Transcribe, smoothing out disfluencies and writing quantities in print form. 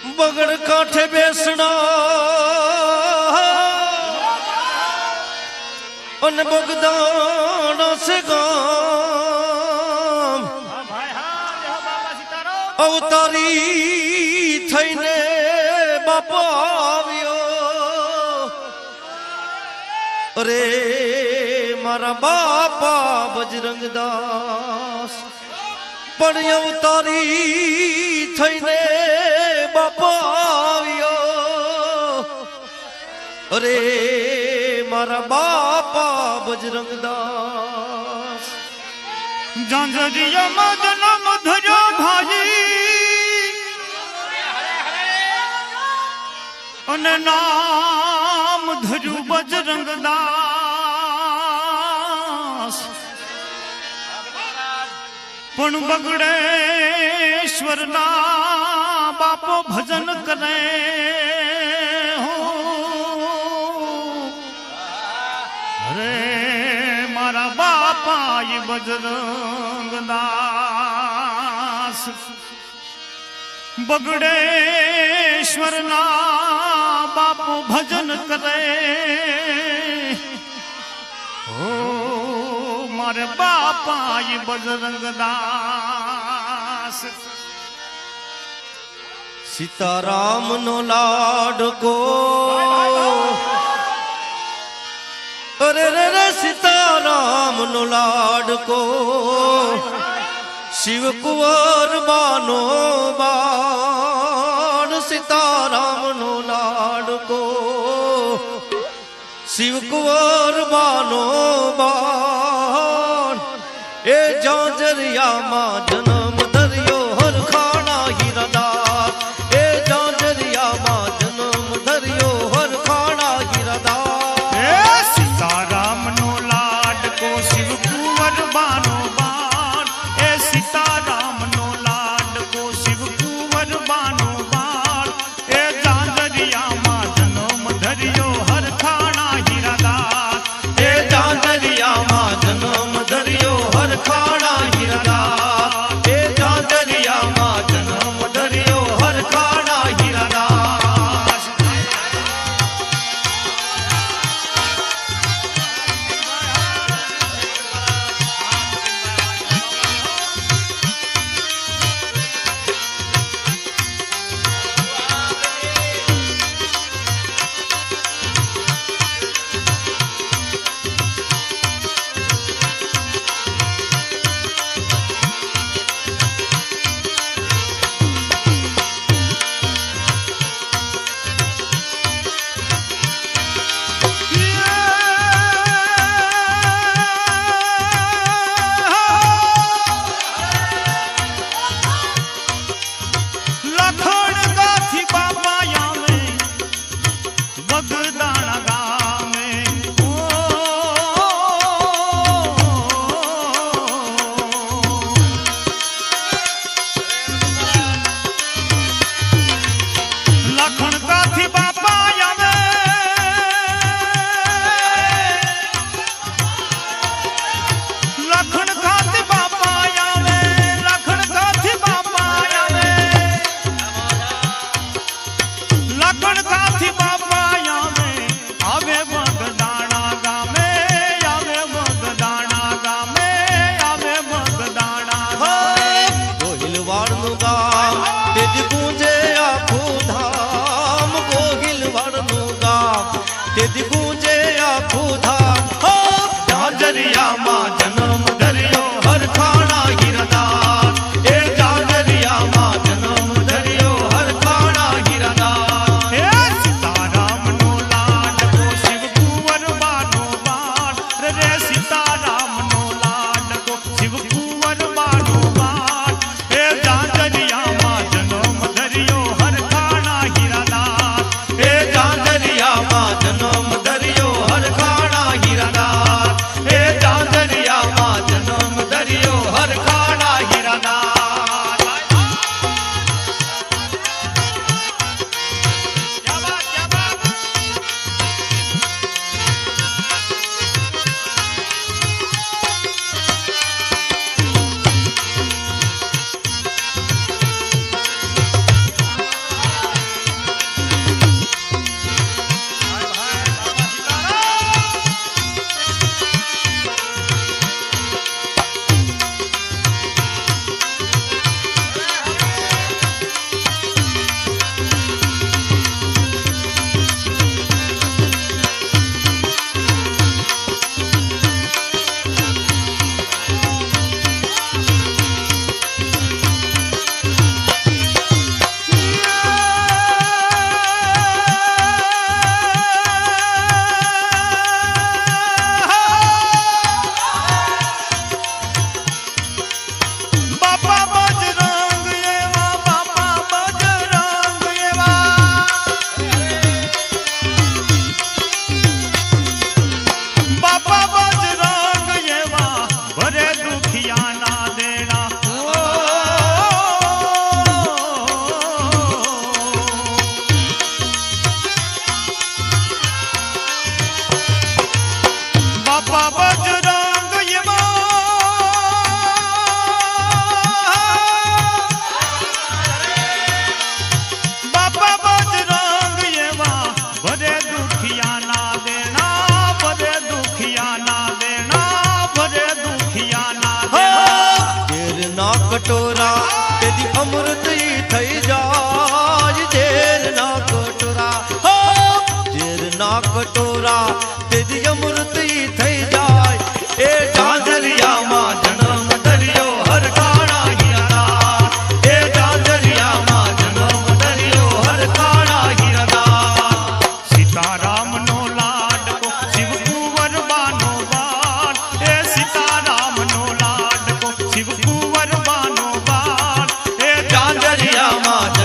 બગડ કાંઠે બેસણા અને બગદાણા છે ગામ અવતારી થઈને બાપા આવ્યો અરે મારા બાપા બજરંગદાસ પણ અવતારી થઈને બાપા આવ્યો અરે મારા બાપા બજરંગદાસ જાંજરિયામાં જન્મ ધર્યો ભાઈ અને નામ ધર્યું બજરંગદાસ પણ બગડેશ્વરના બાપો ભજન કરે અરે મારા બાપા એ બજરંગદાસ બગડેશ્વરના બાપો ભજન કરે મારે બાપા એ બજરંગદાસ સીતારામ નો લાડકો અરે રે રે સીતારામ નો લાડકો શિવ કુંવર બાનો બાણ સીતારામ નો લાડકો શિવ કુંવર બાનો બાણ એ જાંજરિયામાં જન્મ ધર્યો હરખાણા હીરાદાસ એ જાંજરિયામાં જન્મ ધર્યો હરખાણા હીરાદાસ સીતારામ નો લાડકો શિવ કુંવર બાનો બાણ એ સીતારામ નો લાડકો શિવ કુંવર બાનો બાણ એ જાંજરિયામાં જન્મ ધર્યો હરખાણા હીરાદાસ એ જાંજરિયામાં જન્મ ધર્યો હરખાણા હીરાદાસ એ તેથી અમૃત ઈ થઈ જાય ઝેર ના કટોરા હો ઝેર ના કટોરા તેથી અમૃત ઈ થઈ જાય એ ઝાંઝરિયામાં જન્મ ધર્યો હરખાણા હીરાદાર એ ઝાંઝરિયામાં જન્મ ધર્યો હરખાણા હીરાદાર સીતારામનો લાડકો શિવકુંવર બાનો બાળ એ સીતારામનો લાડકો શિવકુંવર બાનો બાળ એ ઝાંઝરિયામાં